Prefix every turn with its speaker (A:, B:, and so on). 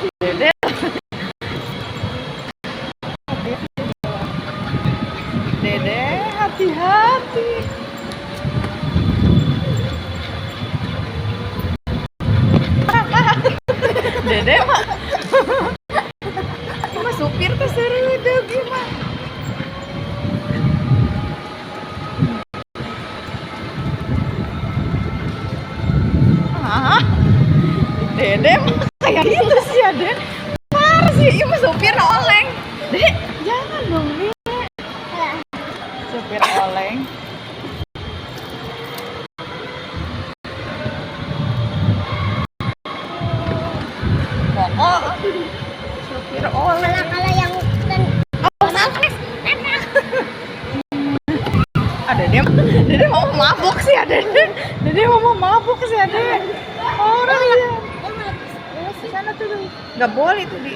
A: Dede, Dede, hati-hati. Dede mah, mah supir tuh seru deh gimana? Ah, Dede mah kayak gitu sih ya, Dede. Parah sih, iya mah supir oleng. Dede, jangan dong, Dede. Supir oleng. Oh, supir oleng.
B: Kalau yang
A: Oh, sampai enak. Dede mau mabuk sih ya, Dede. Dede mau mabuk sih ya, Dede. Orang ya. Di sana tuh nggak boleh tuh di